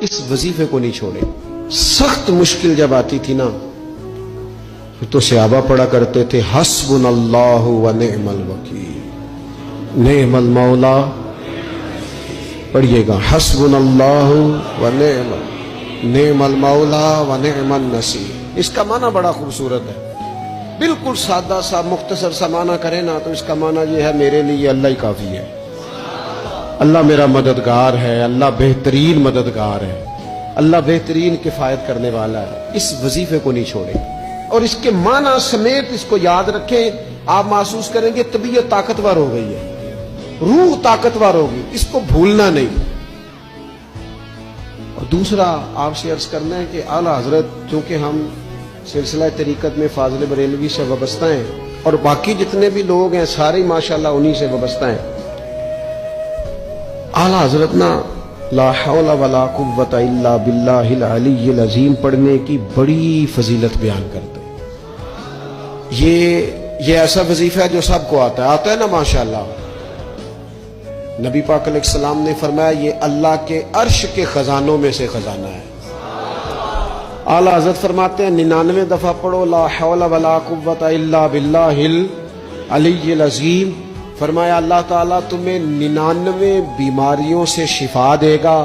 اس وظیفے کو نہیں چھوڑے. سخت مشکل جب آتی تھی نا تو صحابہ پڑھا کرتے تھے حسبنا اللہ و نعم الوکیل، نعم المولا. پڑھیے گا حسبنا اللہ و نعم المولا و نعم النصیر. اس کا معنی بڑا خوبصورت ہے. بالکل سادہ سا مختصر سا معنی کرے نا تو اس کا معنی یہ ہے میرے لیے اللہ ہی کافی ہے. اللہ میرا مددگار ہے، اللہ بہترین مددگار ہے، اللہ بہترین کفایت کرنے والا ہے. اس وظیفے کو نہیں چھوڑے اور اس کے معنی سمیت اس کو یاد رکھیں. آپ محسوس کریں گے طبیعت طاقتور ہو گئی ہے، روح طاقتور ہوگی. اس کو بھولنا نہیں. اور دوسرا آپ سے عرض کرنا ہے کہ اعلیٰ حضرت چونکہ ہم سلسلہ طریقت میں فاضل بریلوی سے وابستہ ہیں اور باقی جتنے بھی لوگ ہیں سارے ماشاءاللہ انہی سے وابستہ ہیں. اعلیٰ حضرت نا لا حول ولا قوت الا باللہ العلی العظیم پڑھنے کی بڑی فضیلت بیان کرتے ہیں. یہ ایسا وظیفہ ہے جو سب کو آتا ہے نا ماشاءاللہ. نبی پاک علیہ السلام نے فرمایا یہ اللہ کے عرش کے خزانوں میں سے خزانہ ہے. اعلیٰ حضرت فرماتے ہیں 99 دفعہ پڑھو لا حول ولا قوت الا باللہ العلی العظیم. فرمایا اللہ تعالیٰ تمہیں 99 بیماریوں سے شفا دے گا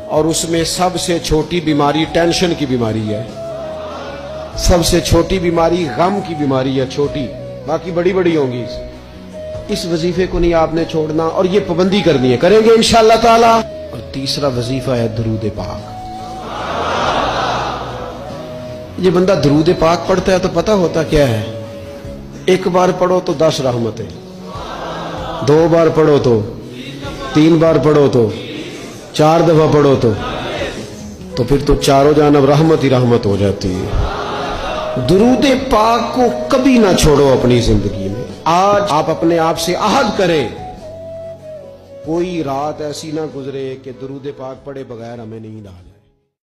اور اس میں سب سے چھوٹی بیماری ٹینشن کی بیماری ہے. سب سے چھوٹی بیماری غم کی بیماری ہے، چھوٹی، باقی بڑی بڑی ہوں گی. اس وظیفے کو نہیں آپ نے چھوڑنا اور یہ پابندی کرنی ہے، کریں گے انشاءاللہ تعالیٰ. اور تیسرا وظیفہ ہے درود پاک. یہ بندہ درود پاک پڑھتا ہے تو پتہ ہوتا کیا ہے، ایک بار پڑھو تو 10 رحمتیں، 2 بار پڑھو تو 3 بار پڑھو تو 4 دفعہ پڑھو تو پھر تو چاروں جانب رحمت ہی رحمت ہو جاتی ہے. درود پاک کو کبھی نہ چھوڑو اپنی زندگی میں. آج آپ اپنے آپ سے عہد کریں کوئی رات ایسی نہ گزرے کہ درود پاک پڑھے بغیر ہمیں نیند آ جائے.